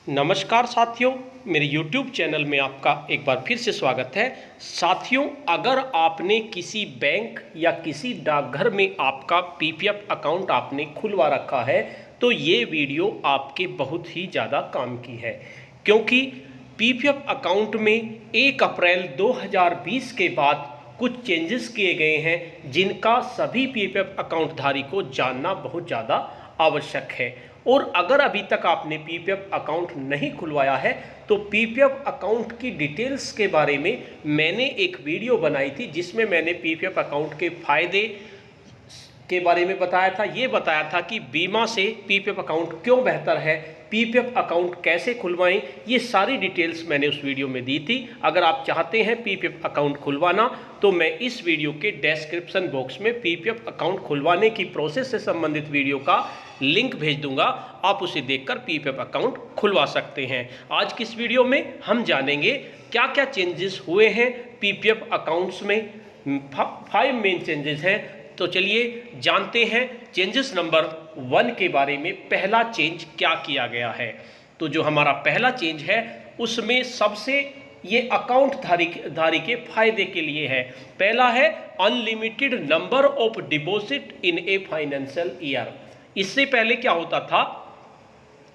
नमस्कार साथियों, मेरे YouTube चैनल में आपका एक बार फिर से स्वागत है। साथियों, अगर आपने किसी बैंक या किसी डाकघर में आपका पीपीएफ अकाउंट आपने खुलवा रखा है तो ये वीडियो आपके बहुत ही ज़्यादा काम की है, क्योंकि पीपीएफ अकाउंट में 1 अप्रैल 2020 के बाद कुछ चेंजेस किए गए हैं जिनका सभी पीपीएफ अकाउंट धारी को जानना बहुत ज़्यादा आवश्यक है। और अगर अभी तक आपने पीपीएफ अकाउंट नहीं खुलवाया है तो पीपीएफ अकाउंट की डिटेल्स के बारे में मैंने एक वीडियो बनाई थी जिसमें मैंने पीपीएफ अकाउंट के फायदे के बारे में बताया था। ये बताया था कि बीमा से पीपीएफ अकाउंट क्यों बेहतर है, पीपीएफ अकाउंट कैसे खुलवाएं, ये सारी डिटेल्स मैंने उस वीडियो में दी थी। अगर आप चाहते हैं पीपीएफ अकाउंट खुलवाना तो मैं इस वीडियो के डिस्क्रिप्शन बॉक्स में पीपीएफ अकाउंट खुलवाने की प्रोसेस से संबंधित वीडियो का लिंक भेज दूंगा, आप उसे देखकर पीपीएफ अकाउंट खुलवा सकते हैं। आज की इस वीडियो में हम जानेंगे क्या क्या चेंजेस हुए हैं पीपीएफ अकाउंट्स में। 5 मेन चेंजेस हैं, तो चलिए जानते हैं चेंजेस नंबर 1 के बारे में। पहला चेंज क्या किया गया है, तो जो हमारा पहला चेंज है उसमें सबसे ये अकाउंट धारी के फायदे के लिए है। पहला है unlimited number of deposit in a financial year. इससे पहले क्या होता था,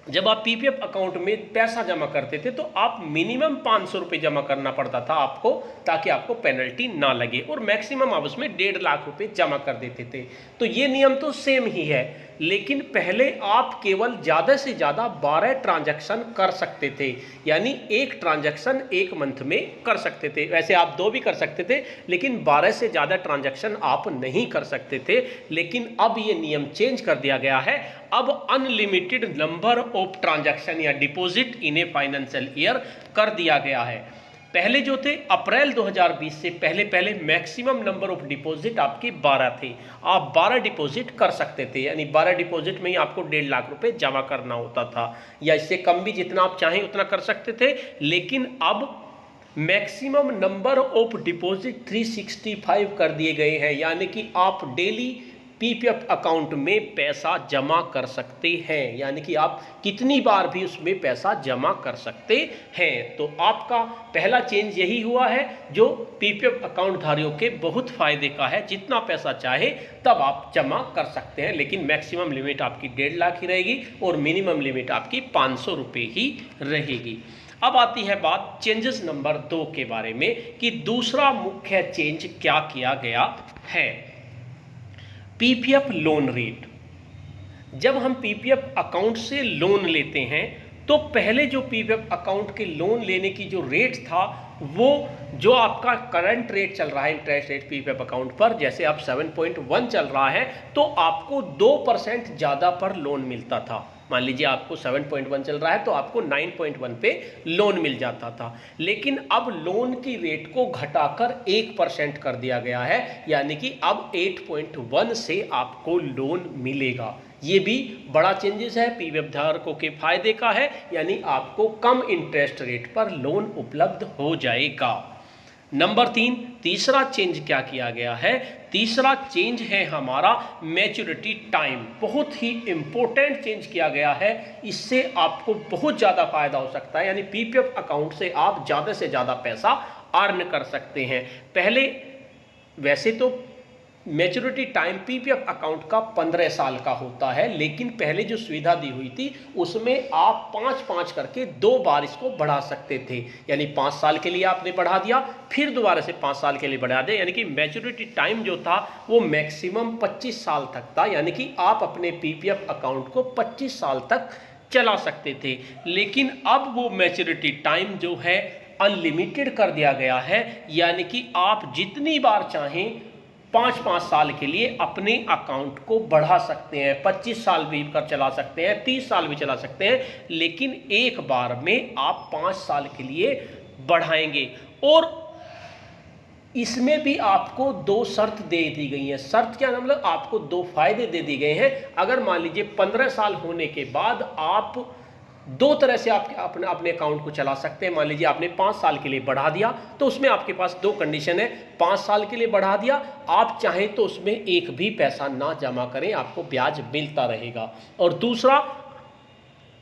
जब आप पीपीएफ अकाउंट में पैसा जमा करते थे तो आप मिनिमम 500 रुपये जमा करना पड़ता था आपको, ताकि आपको पेनल्टी ना लगे, और मैक्सिमम आप उसमें 1.5 लाख रुपए जमा कर देते थे। तो ये नियम तो सेम ही है, लेकिन पहले आप केवल ज़्यादा से ज़्यादा 12 ट्रांजैक्शन कर सकते थे, यानी एक ट्रांजैक्शन एक मंथ में कर सकते थे। वैसे आप 2 भी कर सकते थे, लेकिन 12 से ज़्यादा ट्रांजैक्शन आप नहीं कर सकते थे। लेकिन अब ये नियम चेंज कर दिया गया है, अब अनलिमिटेड नंबर ऑफ ट्रांजैक्शन या deposit in a financial year कर दिया गया है। पहले जो थे अप्रैल 2020 से पहले मैक्सिमम नंबर ऑफ डिपॉजिट आपके 12 थे, आप 12 डिपॉजिट कर सकते थे, यानी 12 डिपॉजिट में ही आपको 1.5 लाख रुपए जमा करना होता था, या इससे कम भी जितना आप चाहें उतना कर सकते थे। लेकिन अब मैक्सिमम नंबर ऑफ डिपॉजिट 365 कर दिए गए हैं, यानी कि आप डेली पीपीएफ अकाउंट में पैसा जमा कर सकते हैं, यानी कि आप कितनी बार भी उसमें पैसा जमा कर सकते हैं। तो आपका पहला चेंज यही हुआ है जो पीपीएफ अकाउंट धारियों के बहुत फायदे का है। जितना पैसा चाहे तब आप जमा कर सकते हैं, लेकिन मैक्सिमम लिमिट आपकी 1.5 लाख ही रहेगी और मिनिमम लिमिट आपकी 500 रुपये ही रहेगी। अब आती है बात चेंजेस नंबर 2 के बारे में कि दूसरा मुख्य चेंज क्या किया गया है। PPF loan rate. जब हम पीपीएफ अकाउंट से लोन लेते हैं तो पहले जो पीपीएफ अकाउंट के लोन लेने की जो रेट था, वो जो आपका करंट रेट चल रहा है इंटरेस्ट रेट पीपीएफ अकाउंट पर, जैसे अब 7.1 चल रहा है तो आपको 2% ज़्यादा पर लोन मिलता था। मान लीजिए आपको 7.1 चल रहा है तो आपको 9.1 पे लोन मिल जाता था। लेकिन अब लोन की रेट को घटाकर 1% कर दिया गया है, यानी कि अब 8.1 से आपको लोन मिलेगा। ये भी बड़ा चेंजेस है, पीपीएफ धारकों के फायदे का है, यानी आपको कम इंटरेस्ट रेट पर लोन उपलब्ध हो जाएगा। नंबर 3, तीसरा चेंज क्या किया गया है। तीसरा चेंज है हमारा मैच्योरिटी टाइम। बहुत ही इंपॉर्टेंट चेंज किया गया है, इससे आपको बहुत ज़्यादा फायदा हो सकता है, यानी पीपीएफ अकाउंट से आप ज़्यादा से ज़्यादा पैसा अर्न कर सकते हैं। पहले वैसे तो मैच्योरिटी टाइम पीपीएफ अकाउंट का 15 साल का होता है, लेकिन पहले जो सुविधा दी हुई थी उसमें आप 5-5 करके 2 बार इसको बढ़ा सकते थे, यानी 5 साल के लिए आपने बढ़ा दिया, फिर दोबारा से 5 साल के लिए बढ़ा दिया, यानी कि मैच्योरिटी टाइम जो था वो मैक्सिमम 25 साल तक था, यानी कि आप अपने पीपीएफ अकाउंट को 25 साल तक चला सकते थे। लेकिन अब वो मैच्योरिटी टाइम जो है अनलिमिटेड कर दिया गया है, यानी कि आप जितनी बार चाहें 5-5 साल के लिए अपने अकाउंट को बढ़ा सकते हैं। 25 साल भी कर चला सकते हैं, 30 साल भी चला सकते हैं, लेकिन एक बार में आप 5 साल के लिए बढ़ाएंगे। और इसमें भी आपको 2 शर्त दे दी गई हैं। शर्त क्या, मतलब आपको 2 फायदे दे दिए गए हैं। अगर मान लीजिए 15 साल होने के बाद आप 2 तरह से आप अपने अकाउंट को चला सकते हैं। मान लीजिए आपने 5 साल के लिए बढ़ा दिया तो उसमें आपके पास 2 कंडीशन है। 5 साल के लिए बढ़ा दिया, आप चाहें तो उसमें एक भी पैसा ना जमा करें, आपको ब्याज मिलता रहेगा। और दूसरा,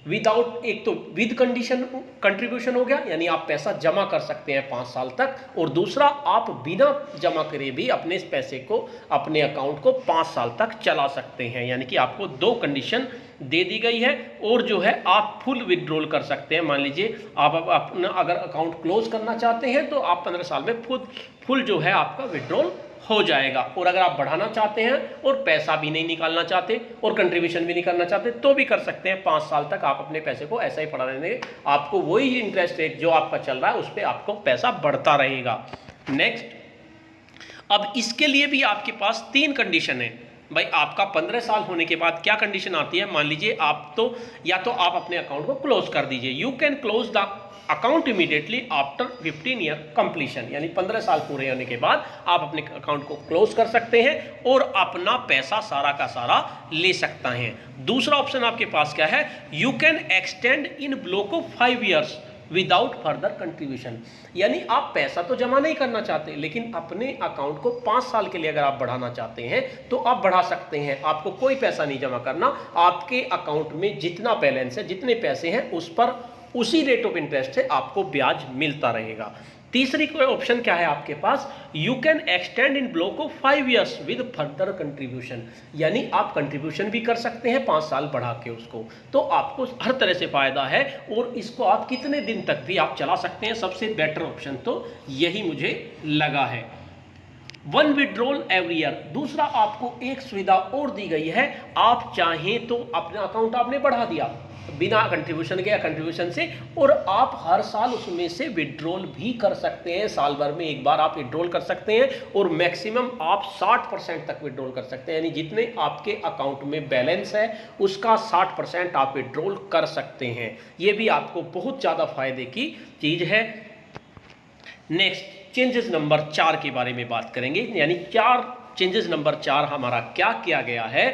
विदाउट, एक तो विद कंडीशन कंट्रीब्यूशन हो गया, यानी आप पैसा जमा कर सकते हैं 5 साल तक, और दूसरा आप बिना जमा करे भी अपने इस पैसे को, अपने अकाउंट को 5 साल तक चला सकते हैं। यानी कि आपको 2 कंडीशन दे दी गई है। और जो है आप फुल विड्रॉल कर सकते हैं। मान लीजिए आप अपना अगर अकाउंट क्लोज करना चाहते हैं तो आप 15 साल में फुल जो है आपका विड्रॉल हो जाएगा। और अगर आप बढ़ाना चाहते हैं और पैसा भी नहीं निकालना चाहते और कंट्रीब्यूशन भी नहीं करना चाहते तो भी कर सकते हैं। 5 साल तक आप अपने पैसे को ऐसा ही पड़ा रहने देंगे, आपको वही इंटरेस्ट रेट जो आपका चल रहा है उस पर आपको पैसा बढ़ता रहेगा। नेक्स्ट, अब इसके लिए भी आपके पास 3 कंडीशन है। भाई आपका 15 साल होने के बाद क्या कंडीशन आती है, मान लीजिए आप तो या तो आप अपने अकाउंट को क्लोज कर दीजिए, you can close the account immediately after 15 year completion, यानी 15 साल पूरे होने के बाद आप अपने अकाउंट को क्लोज कर सकते हैं और अपना पैसा सारा का सारा ले सकता है। दूसरा ऑप्शन आपके पास क्या है, you can extend in block of 5 years without further contribution, यानी आप पैसा तो जमा नहीं करना चाहते लेकिन अपने अकाउंट को 5 साल के लिए अगर आप बढ़ाना चाहते हैं तो आप बढ़ा सकते हैं। आपको कोई पैसा नहीं जमा करना, आपके अकाउंट में जितना बैलेंस है, जितने पैसे हैं उस पर उसी रेट ऑफ इंटरेस्ट से आपको ब्याज मिलता रहेगा। तीसरी कोई ऑप्शन क्या है आपके पास, you can extend in block of 5 years with further contribution, यानी आप कंट्रीब्यूशन भी कर सकते हैं 5 साल बढ़ा के उसको, तो आपको हर तरह से फायदा है और इसको आप कितने दिन तक भी आप चला सकते हैं। सबसे बेटर ऑप्शन तो यही मुझे लगा है। 1 विड्रॉल एवरी ईयर, दूसरा आपको एक सुविधा और दी गई है, आप चाहें तो अपना अकाउंट आपने बढ़ा दिया बिना कंट्रीब्यूशन के या कंट्रीब्यूशन से, और आप हर साल उसमें से विड्रॉल भी कर सकते हैं। साल भर में एक बार आप विड्रॉल कर सकते हैं और मैक्सिमम आप 60% तक विड्रॉल कर सकते हैं, यानी जितने आपके अकाउंट में बैलेंस है उसका 60% आप विड्रॉल कर सकते हैं। ये भी आपको बहुत ज़्यादा फायदे की चीज़ है। नेक्स्ट, चेंजेस नंबर 4 के बारे में बात करेंगे, यानी चेंजेस नंबर 4 हमारा क्या किया गया है,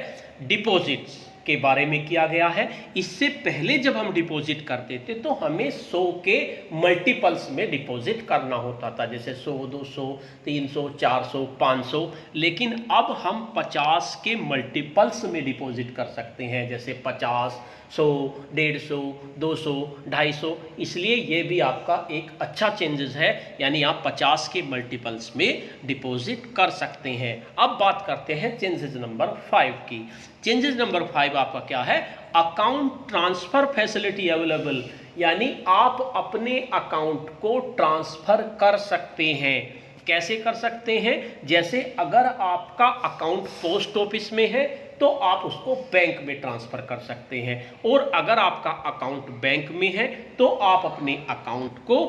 डिपॉजिट्स के बारे में किया गया है। इससे पहले जब हम डिपॉजिट करते थे तो हमें 100 के मल्टीपल्स में डिपॉजिट करना होता था, जैसे 100, 200, 300, 400, 500, लेकिन अब हम 50 के मल्टीपल्स में डिपॉजिट कर सकते हैं, जैसे 50, 100, 150, 200, 250। इसलिए ये भी आपका एक अच्छा चेंजेस है, यानी आप 50 के मल्टीपल्स में डिपॉजिट कर सकते हैं। अब बात करते हैं चेंजेस नंबर 5 की। चेंजेस नंबर 5 आपका क्या है, अकाउंट ट्रांसफर फैसिलिटी अवेलेबल, यानी आप अपने अकाउंट को ट्रांसफर कर सकते हैं। कैसे कर सकते हैं, जैसे अगर आपका अकाउंट पोस्ट ऑफिस में है तो आप उसको बैंक में ट्रांसफर कर सकते हैं, और अगर आपका अकाउंट बैंक में है तो आप अपने अकाउंट को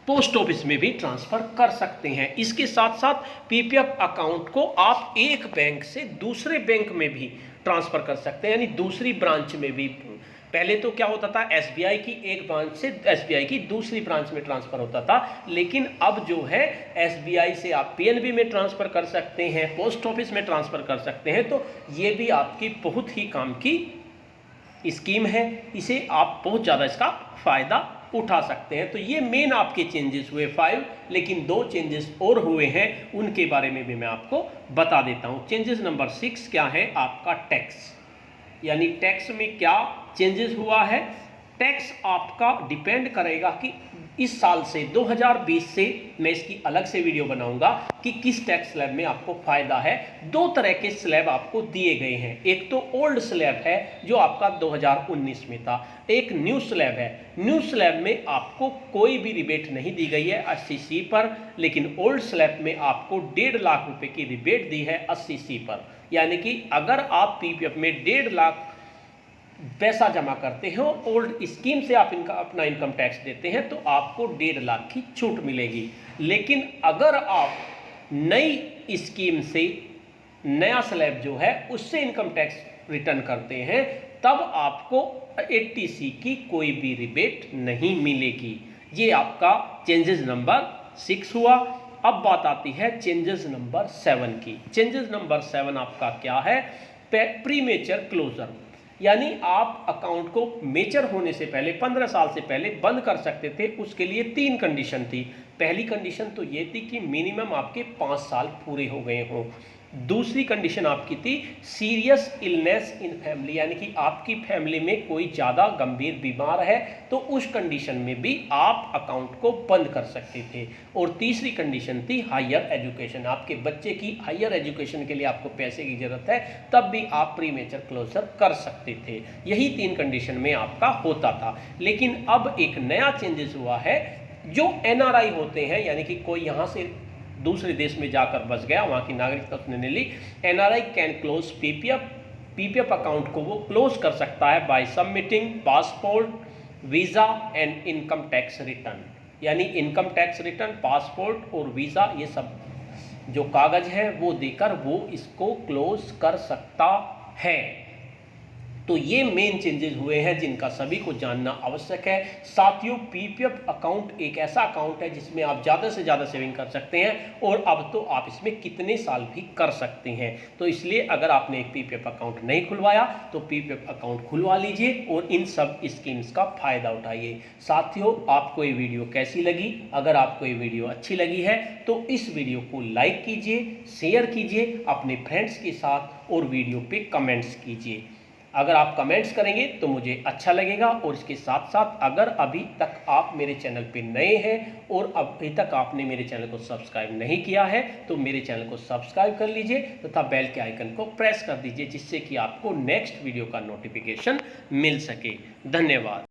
पोस्ट ऑफिस में भी ट्रांसफर कर सकते हैं। इसके साथ साथ पीपीएफ अकाउंट को आप एक बैंक से दूसरे बैंक में भी ट्रांसफर कर सकते हैं, यानी दूसरी ब्रांच में भी। पहले तो क्या होता था, एसबीआई की एक ब्रांच से एसबीआई की दूसरी ब्रांच में ट्रांसफर होता था, लेकिन अब जो है एसबीआई से आप पीएनबी में ट्रांसफर कर सकते हैं, पोस्ट ऑफिस में ट्रांसफर कर सकते हैं। तो ये भी आपकी बहुत ही काम की स्कीम है, इसे आप बहुत ज़्यादा इसका फायदा उठा सकते हैं। तो ये मेन आपके चेंजेस हुए 5, लेकिन 2 चेंजेस और हुए हैं, उनके बारे में भी मैं आपको बता देता हूँ। चेंजेस नंबर 6 क्या है, आपका टैक्स, यानी टैक्स में क्या चेंजेस हुआ है। टैक्स आपका डिपेंड करेगा कि इस साल से 2020 से, मैं इसकी अलग से वीडियो बनाऊंगा कि किस टैक्स स्लैब में आपको फायदा है। 2 तरह के स्लैब आपको दिए गए हैं, एक तो ओल्ड स्लैब है जो आपका 2019 में था, एक न्यू स्लैब है। न्यू स्लैब में आपको कोई भी रिबेट नहीं दी गई है 80C पर, लेकिन ओल्ड स्लैब में आपको 1.5 लाख रुपए की रिबेट दी है 80C पर, यानी कि अगर आप पीपीएफ में 1.5 लाख पैसा जमा करते हो, ओल्ड स्कीम से आप अपना इनकम टैक्स देते हैं तो आपको 1.5 लाख की छूट मिलेगी। लेकिन अगर आप नई स्कीम से, नया स्लैब जो है उससे इनकम टैक्स रिटर्न करते हैं, तब आपको 80C की कोई भी रिबेट नहीं मिलेगी। ये आपका चेंजेस नंबर 6 हुआ। अब बात आती है चेंजेस नंबर 7 की। चेंजेस नंबर 7 आपका क्या है, प्रीमेचर क्लोजर, यानी आप अकाउंट को मेचर होने से पहले 15 साल से पहले बंद कर सकते थे। उसके लिए 3 कंडीशन थी। पहली कंडीशन तो ये थी कि मिनिमम आपके 5 साल पूरे हो गए हों, दूसरी कंडीशन आपकी थी सीरियस इलनेस इन फैमिली, यानी कि आपकी फैमिली में कोई ज़्यादा गंभीर बीमार है तो उस कंडीशन में भी आप अकाउंट को बंद कर सकते थे। और तीसरी कंडीशन थी हायर एजुकेशन, आपके बच्चे की हायर एजुकेशन के लिए आपको पैसे की ज़रूरत है, तब भी आप प्रीमेचर क्लोजर कर सकते थे। यही 3 कंडीशन में आपका होता था। लेकिन अब एक नया चेंजेस हुआ है, जो एनआरआई होते हैं, यानी कि कोई यहाँ से दूसरे देश में जाकर बस गया, वहाँ की नागरिकता उसने ले ली, NRI can close PPF account को वो क्लोज कर सकता है by submitting passport, visa and income tax return. यानी इनकम टैक्स रिटर्न, पासपोर्ट और वीज़ा, ये सब जो कागज़ है वो देकर वो इसको क्लोज कर सकता है। तो ये मेन चेंजेस हुए हैं जिनका सभी को जानना आवश्यक है। साथियों, पीपीएफ अकाउंट एक ऐसा अकाउंट है जिसमें आप ज़्यादा से ज़्यादा सेविंग कर सकते हैं, और अब तो आप इसमें कितने साल भी कर सकते हैं। तो इसलिए अगर आपने एक पीपीएफ अकाउंट नहीं खुलवाया तो पीपीएफ अकाउंट खुलवा लीजिए और इन सब स्कीम्स का फ़ायदा उठाइए। साथियों, आपको ये वीडियो कैसी लगी? अगर आपको ये वीडियो अच्छी लगी है तो इस वीडियो को लाइक कीजिए, शेयर कीजिए अपने फ्रेंड्स के साथ, और वीडियो पे कमेंट्स कीजिए। अगर आप कमेंट्स करेंगे तो मुझे अच्छा लगेगा। और इसके साथ साथ अगर अभी तक आप मेरे चैनल पे नए हैं और अभी तक आपने मेरे चैनल को सब्सक्राइब नहीं किया है तो मेरे चैनल को सब्सक्राइब कर लीजिए तथा बेल के आइकन को प्रेस कर दीजिए, जिससे कि आपको नेक्स्ट वीडियो का नोटिफिकेशन मिल सके। धन्यवाद।